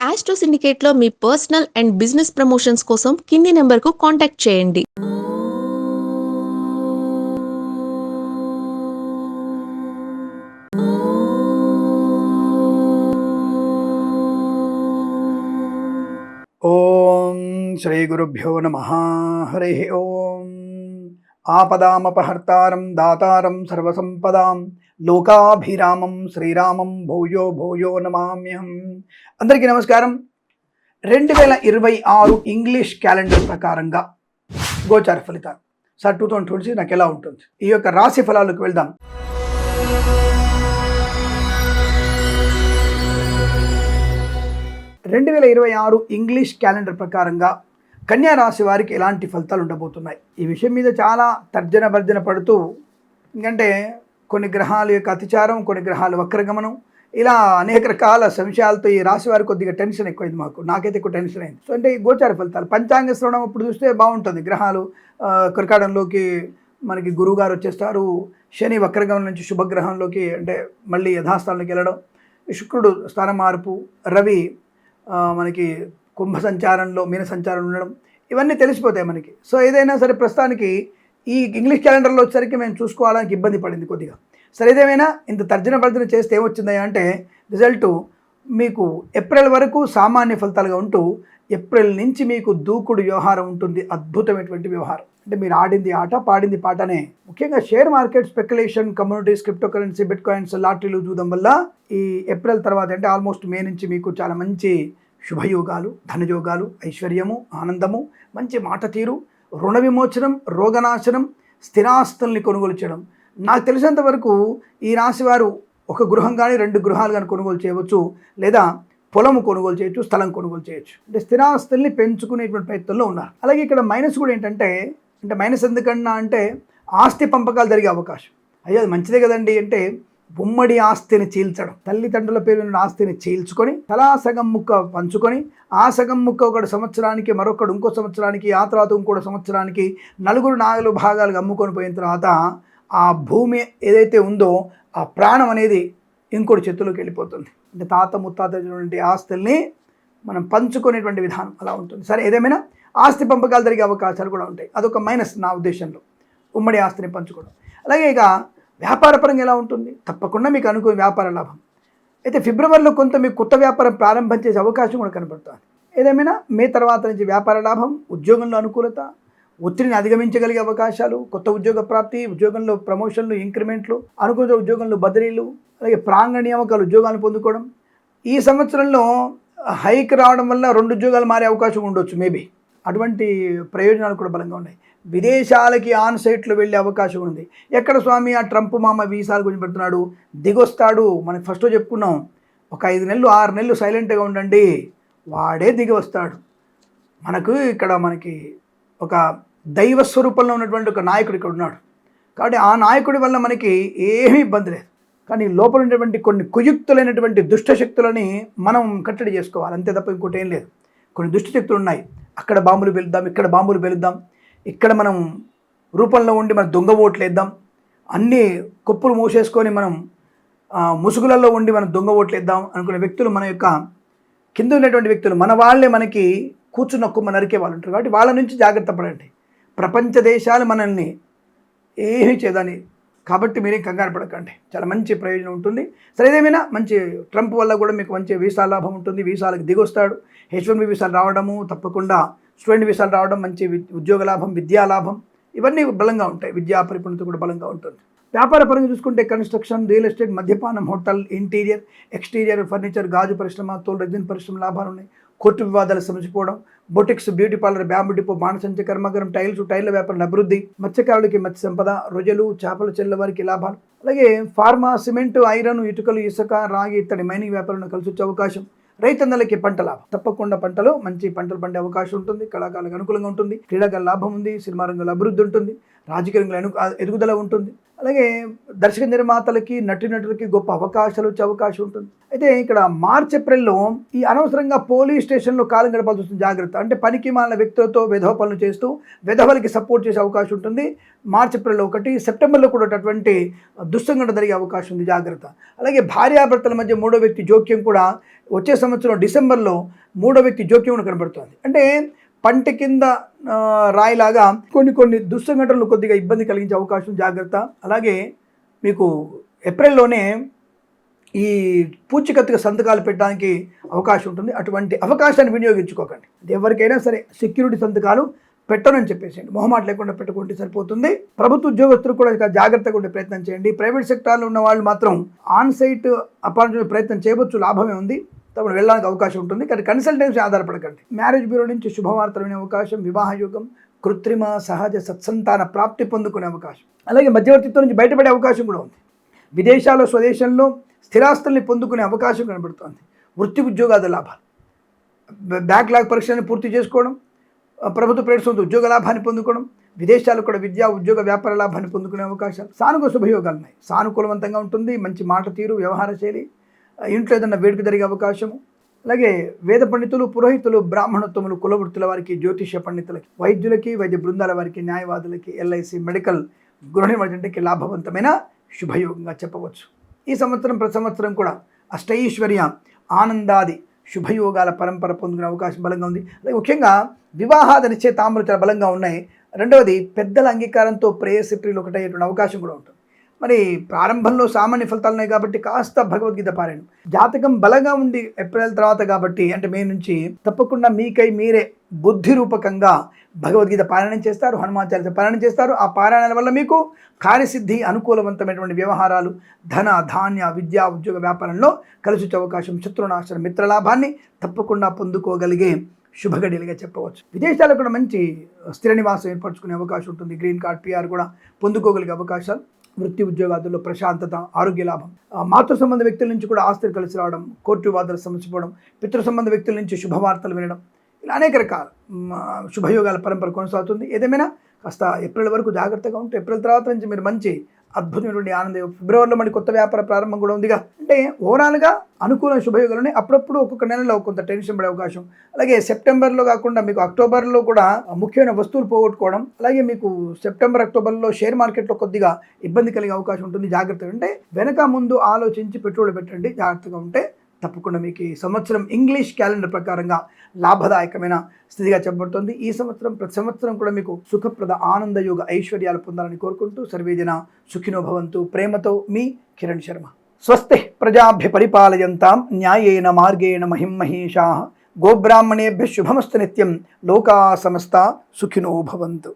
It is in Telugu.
ఆస్ట్రో సిండికేట్లో మీ పర్సనల్ అండ్ బిజినెస్ ప్రమోషన్స్ కోసం కింది నెంబర్కు కాంటాక్ట్ చేయండి. ఓం శ్రీ గురుభ్యో నమః. హరి ఓం. ఆపదామపహర్తారం దాతారం సర్వసంపదాం లోకాభిరామం శ్రీరామం భూయో భూయో నమామ్యహం. అందరికీ నమస్కారం. 2026 ఇంగ్లీష్ క్యాలెండర్ ప్రకారంగా గోచార ఫలితాలు సార్ 2026 నాకు ఎలా ఉంటుంది, ఈ యొక్క రాశి ఫలాలకు వెళ్దాం. రెండు 2026 ఇంగ్లీష్ క్యాలెండర్ ప్రకారంగా కన్యా రాశి వారికి ఎలాంటి ఫలితాలు ఉండబోతున్నాయి, ఈ విషయం మీద చాలా తర్జన భర్జన పడుతూ, ఎందుకంటే కొన్ని గ్రహాల యొక్క అతిచారం, కొన్ని గ్రహాల వక్రగమనం, ఇలా అనేక రకాల సంశయాలతో ఈ రాశి వారికి కొద్దిగా టెన్షన్ ఎక్కువైంది. నాకైతే ఎక్కువ టెన్షన్ అయింది. సో అంటే ఈ గోచార ఫలితాలు పంచాంగ శ్రవణం అప్పుడు చూస్తే బాగుంటుంది. గ్రహాలు కర్కాటంలోకి మనకి గురువుగారు వచ్చేస్తారు, శని వక్రగమనం నుంచి శుభగ్రహంలోకి అంటే మళ్ళీ యథాస్థానంలోకి వెళ్ళడం, శుక్రుడు స్థాన మార్పు, రవి మనకి కుంభ సంచారంలో మీన సంచారం ఉండడం, ఇవన్నీ తెలిసిపోతాయి మనకి. సో ఏదైనా సరే ప్రస్తుతానికి ఈ ఇంగ్లీష్ క్యాలెండర్లో వచ్చేసరికి మేము చూసుకోవడానికి ఇబ్బంది పడింది కొద్దిగా. సరే ఏదేమైనా ఇంత తర్జన భర్జన చేస్తే ఏమొచ్చిందా అంటే రిజల్ట్ మీకు ఏప్రిల్ వరకు సామాన్య ఫలితాలుగా ఉంటూ ఏప్రిల్ నుంచి మీకు దూకుడు వ్యవహారం ఉంటుంది. అద్భుతమైనటువంటి వ్యవహారం. అంటే మీరు ఆడింది ఆట, పాడింది పాటనే. ముఖ్యంగా share market, speculation, communities, crypto currency, bitcoins, లాటరీలు చూడడం వల్ల ఈ ఏప్రిల్ తర్వాత అంటే ఆల్మోస్ట్ మే నుంచి మీకు చాలా మంచి శుభయోగాలు, ధనయోగాలు, ఐశ్వర్యము, ఆనందము, మంచి మాట తీరు, రుణ విమోచనం, రోగనాశనం, స్థిరాస్తుల్ని కొనుగోలు చేయడం. నాకు తెలిసినంత వరకు ఈ రాశి వారు ఒక గృహం కానీ 2 గృహాలు కానీ కొనుగోలు చేయవచ్చు, లేదా పొలము కొనుగోలు చేయొచ్చు, స్థలం కొనుగోలు చేయొచ్చు. అంటే స్థిరాస్తుల్ని పెంచుకునేటువంటి ప్రయత్నంలో ఉన్నారు. అలాగే ఇక్కడ మైనస్ కూడా ఏంటంటే, అంటే మైనస్ ఎందుకన్నా అంటే ఆస్తి పంపకాలు జరిగే అవకాశం. అయ్యో అది మంచిదే కదండి అంటే ఉమ్మడి ఆస్తిని చీల్చడం, తల్లిదండ్రుల పేరు ఉన్న ఆస్తిని చీల్చుకొని తలా సగం ముక్క పంచుకొని, ఆ సగం ముక్క ఒకటి సంవత్సరానికి, మరొకడు ఇంకో సంవత్సరానికి, ఆ తర్వాత ఇంకోటి సంవత్సరానికి, 4 భాగాలుగా అమ్ముకొని పోయిన తర్వాత ఆ భూమి ఏదైతే ఉందో ఆ ప్రాణం అనేది ఇంకోటి చేతుల్లోకి వెళ్ళిపోతుంది. అంటే తాత ముత్తాత ఆస్తుల్ని మనం పంచుకునేటువంటి విధానం అలా ఉంటుంది. సరే ఏదేమైనా ఆస్తి పంపకాలు జరిగే అవకాశాలు కూడా ఉంటాయి. అదొక మైనస్ నా ఉద్దేశంలో, ఉమ్మడి ఆస్తిని పంచుకోవడం. అలాగే ఇక వ్యాపారపరంగా ఎలా ఉంటుంది, తప్పకుండా మీకు అనుకూల వ్యాపార లాభం. అయితే ఫిబ్రవరిలో కొంత మీకు కొత్త వ్యాపారం ప్రారంభం చేసే అవకాశం కూడా కనబడుతుంది. ఏదేమైనా మే తర్వాత నుంచి వ్యాపార లాభం, ఉద్యోగంలో అనుకూలత, ఒత్తిడిని అధిగమించగలిగే అవకాశాలు, కొత్త ఉద్యోగ ప్రాప్తి, ఉద్యోగంలో ప్రమోషన్లు, ఇంక్రిమెంట్లు, అనుకూల ఉద్యోగంలో బదిలీలు, అలాగే ప్రాంగణ నియామకాలు, ఉద్యోగాలు పొందుకోవడం. ఈ సంవత్సరంలో హైక్ రావడం వల్ల 2 ఉద్యోగాలు మారే అవకాశం ఉండొచ్చు మేబీ. అటువంటి ప్రయోజనాలు కూడా బలంగా ఉన్నాయి. విదేశాలకి ఆన్ సైట్లో వెళ్ళే అవకాశం ఉంది. ఎక్కడ స్వామి ఆ ట్రంప్ మామ వీసాల గురించి పెడుతున్నాడు, దిగొస్తాడు. మనకి ఫస్ట్లో చెప్పుకున్నాం, ఒక 5 నెలలు 6 నెలలు సైలెంట్గా ఉండండి, వాడే దిగి వస్తాడు. మనకు ఇక్కడ మనకి ఒక దైవ స్వరూపంలో ఉన్నటువంటి ఒక నాయకుడు ఇక్కడ ఉన్నాడు. కాబట్టి ఆ నాయకుడి వల్ల మనకి ఏమీ ఇబ్బంది లేదు. కానీ లోపల ఉన్నటువంటి కొన్ని కుయుక్తులైనటువంటి దుష్టశక్తులని మనం కట్టడి చేసుకోవాలి, అంతే తప్ప ఇంకోటి ఏం లేదు. కొన్ని దుష్టశక్తులు ఉన్నాయి, అక్కడ బాంబులు పేలుద్దాం, ఇక్కడ బాంబులు పేలుద్దాం, ఇక్కడ మనం రూపంలో ఉండి మన దొంగ ఓట్లు వేద్దాం, అన్నీ కొప్పులు మూసేసుకొని మనం ముసుగులలో ఉండి మనం దొంగ ఓట్లు వేద్దాం అనుకునే వ్యక్తులు, మన యొక్క కింద ఉన్నటువంటి వ్యక్తులు, మన వాళ్ళే మనకి కూర్చున్న కొమ్మ నరికే వాళ్ళు ఉంటారు. కాబట్టి వాళ్ళ నుంచి జాగ్రత్త పడండి. ప్రపంచ దేశాలు మనల్ని ఏమీ చేదని, కాబట్టి మీరేం కంగారు పడకండి, చాలా మంచి ప్రయోజనం ఉంటుంది. సరే ఏదేమైనా మంచి ట్రంప్ వల్ల కూడా మీకు మంచి వీసా లాభం ఉంటుంది. వీసాలకు దిగొస్తాడు. H1B వీసాలు రావడము, తప్పకుండా స్టూడెంట్ వీసాలు రావడం, మంచి ఉద్యోగ లాభం, విద్యా లాభం, ఇవన్నీ బలంగా ఉంటాయి. విద్యా పరిపూర్ణత కూడా బలంగా ఉంటుంది. వ్యాపార పరంగా చూసుకుంటే కన్స్ట్రక్షన్, రియల్ ఎస్టేట్, మద్యపానం, హోటల్, ఇంటీరియర్, ఎక్స్టీరియర్, ఫర్నిచర్, గాజు పరిశ్రమ, తోలు, రెజిన్ పరిశ్రమ లాభాలు ఉన్నాయి. కోర్టు వివాదాలు సమసిపోవడం, boutiques, beauty parlour, bamboo depot, బాణసంచ కర్మాగారం, టైర్ల వ్యాపారం అభివృద్ధి, మత్స్యకారులకి మత్స్య సంపద, రొయ్యలు, చేపలు చెల్లె వారికి లాభాలు. అలాగే ఫార్మా, సిమెంట్, ఐరన్, ఇటుకలు, ఇసుక, రాగి ఇత్తడి మైనింగ్ వ్యాపారంలో కలిసి వచ్చే అవకాశం. రైతన్నలకి పంట లాభం, తప్పకుండా పంటలు మంచి పంటలు పండే అవకాశం ఉంటుంది. కళాకారులకు అనుకూలంగా ఉంటుంది. క్రీడాకారుల లాభం ఉంది. సినిమా రంగంలో అభివృద్ధి ఉంటుంది. రాజకీయ రంగంలో ఎదుగుదల ఉంటుంది. అలాగే దర్శక నిర్మాతలకి నటులకి గొప్ప అవకాశాలు వచ్చే అవకాశం ఉంటుంది. అయితే ఇక్కడ మార్చ్ ఏప్రిల్లో ఈ అనవసరంగా పోలీస్ స్టేషన్లో కాలం గడపాల్సి వస్తుంది. జాగ్రత్త. అంటే పనికి మాలిన వ్యక్తులతో వెధవ పనులు చేస్తూ వెధవలకి సపోర్ట్ చేసే అవకాశం ఉంటుంది. మార్చ్ ఏప్రిల్లో ఒకటి, సెప్టెంబర్లో కూడా అటువంటి దుస్సంఘటన జరిగే అవకాశం ఉంది. జాగ్రత్త. అలాగే భార్యాభర్తల మధ్య మూడో వ్యక్తి జోక్యం కూడా వచ్చే సంవత్సరం డిసెంబర్లో మూడో వ్యక్తి జోక్యం కూడా కనబడుతుంది. అంటే పంట కింద రాయిలాగా కొన్ని దుస్సంఘటనలు కొద్దిగా ఇబ్బంది కలిగించే అవకాశం. జాగ్రత్త. అలాగే మీకు ఏప్రిల్లోనే ఈ పూచికత్తుగా సంతకాలు పెట్టడానికి అవకాశం ఉంటుంది. అటువంటి అవకాశాన్ని వినియోగించుకోకండి. ఎవరికైనా సరే సెక్యూరిటీ సంతకాలు పెట్టనని చెప్పేసేయండి. మొహమాట లేకుండా పెట్టుకుంటే సరిపోతుంది. ప్రభుత్వ ఉద్యోగస్తులు కూడా జాగ్రత్తగా ఉండే ప్రయత్నం చేయండి. ప్రైవేట్ సెక్టార్లో ఉన్న వాళ్ళు మాత్రం ఆన్ సైట్ అపాయింట్మెంట్ ప్రయత్నం చేయవచ్చు, లాభమే ఉంది. తప్పుడు వెళ్ళడానికి అవకాశం ఉంటుంది. కానీ కన్సల్టెన్సీ ఆధారపడకండి. మ్యారేజ్ బ్యూరో నుంచి శుభవార్తలు వినే అవకాశం, వివాహ యోగం, కృత్రిమ సహజ సత్సంతాన ప్రాప్తి పొందుకునే అవకాశం, అలాగే మధ్యవర్తిత్వం నుంచి బయటపడే అవకాశం కూడా ఉంది. విదేశాల్లో స్వదేశంలో స్థిరాస్తుల్ని పొందుకునే అవకాశం కనబడుతుంది. వృత్తి ఉద్యోగాల లాభాలు, బ్యాక్లాగ్ పరీక్షలను పూర్తి చేసుకోవడం, ప్రభుత్వ ప్రైవేట్ ఉద్యోగ లాభాన్ని పొందుకోవడం, విదేశాలు కూడా విద్యా ఉద్యోగ వ్యాపార లాభాన్ని పొందుకునే అవకాశాలు, సానుకూల శుభయోగాలు ఉన్నాయి. సానుకూలవంతంగా ఉంటుంది. మంచి మాట తీరు, వ్యవహార శైలి, ఇంట్లో ఏదన్నా వేడుక జరిగే అవకాశము. అలాగే వేద పండితులు, పురోహితులు, బ్రాహ్మణోత్తములు, కులవృత్తుల వారికి, జ్యోతిష్య పండితులకి, వైద్యులకి, వైద్య బృందాల వారికి, న్యాయవాదులకి, ఎల్ఐసి, మెడికల్, గృహ నిర్మాణకి లాభవంతమైన శుభయోగంగా చెప్పవచ్చు. ఈ సంవత్సరం ప్రతి సంవత్సరం కూడా అష్టైశ్వర్య ఆనందాది శుభయోగాల పరంపర పొందుకునే అవకాశం బలంగా ఉంది. అలాగే ముఖ్యంగా వివాహాద నిశ్చయితాంబులు చాలా బలంగా ఉన్నాయి. రెండవది పెద్దల అంగీకారంతో ప్రేయసి ప్రియులు ఒకటయ్యేటువంటి అవకాశం కూడా ఉంటుంది. మరి ప్రారంభంలో సామాన్య ఫలితాలు ఉన్నాయి కాబట్టి కాస్త భగవద్గీత పారాయణం. జాతకం బలంగా ఉంది ఏప్రిల్ తర్వాత కాబట్టి, అంటే మే నుంచి తప్పకుండా మీకై మీరే బుద్ధి రూపకంగా భగవద్గీత పారాయణం చేస్తారు, హనుమాన్ చాలీసా పారాయణం చేస్తారు. ఆ పారాయణాల వల్ల మీకు కార్యసిద్ధి, అనుకూలవంతమైనటువంటి వ్యవహారాలు, ధన ధాన్య, విద్యా ఉద్యోగ వ్యాపారంలో కలిసి వచ్చే అవకాశం, శత్రునాశన, మిత్రలాభాన్ని తప్పకుండా పొందుకోగలిగే శుభగడియలుగా చెప్పవచ్చు. విదేశాల్లో కూడా మంచి స్థిర నివాసం ఏర్పరచుకునే అవకాశం ఉంటుంది. గ్రీన్ కార్డ్, పిఆర్ కూడా పొందుకోగలిగే అవకాశాలు. వృత్తి ఉద్యోగాదుల్లో ప్రశాంతత, ఆరోగ్య లాభం, మాతృ సంబంధ వ్యక్తుల నుంచి కూడా ఆస్తులు కలిసి రావడం, కోర్టు వివాదాలు సమసిపోవడం, పితృ సంబంధ వ్యక్తుల నుంచి శుభవార్తలు వినడం, ఇలా అనేక రకాల శుభయోగాల పరంపర కొనసాగుతుంది. ఏదేమైనా కాస్త ఏప్రిల్ వరకు జాగ్రత్తగా ఉంటే ఏప్రిల్ తర్వాత నుంచి మీరు మంచి అద్భుతమైనటువంటి ఆనందం. ఫిబ్రవరిలో మళ్ళీ కొత్త వ్యాపార ప్రారంభం కూడా ఉందిగా. అంటే ఓవరాల్గా అనుకూల శుభయోగాలు అప్పుడప్పుడు ఒక్కొక్క నెలలో కొంత టెన్షన్ పడే అవకాశం. అలాగే సెప్టెంబర్లో కాకుండా మీకు అక్టోబర్లో కూడా ముఖ్యమైన వస్తువులు పోగొట్టుకోవడం, అలాగే మీకు సెప్టెంబర్ అక్టోబర్లో షేర్ మార్కెట్లో కొద్దిగా ఇబ్బంది కలిగే అవకాశం ఉంటుంది. జాగ్రత్తగా అంటే వెనక ముందు ఆలోచించి పెట్టుబడి పెట్టండి. జాగ్రత్తగా ఉంటే తప్పకుండా మీకు ఈ సంవత్సరం ఇంగ్లీష్ క్యాలెండర్ ప్రకారంగా లాభదాయకమైన స్థితిగా చెప్పబడుతుంది. ఈ సంవత్సరం ప్రతి సంవత్సరం కూడా మీకు సుఖప్రద ఆనందయోగ ఐశ్వర్యాలు పొందాలని కోరుకుంటూ సర్వేజన సుఖినో భవంతు. ప్రేమతో మీ కిరణ్ శర్మ. స్వస్తి ప్రజాభ్య పరిపాలయంతాం న్యాయేన మార్గేణ మహిమహేషాః. గోబ్రాహ్మణేభ్య శుభమస్తు నిత్యం. లోకా సమస్తా సుఖినో భవంతు.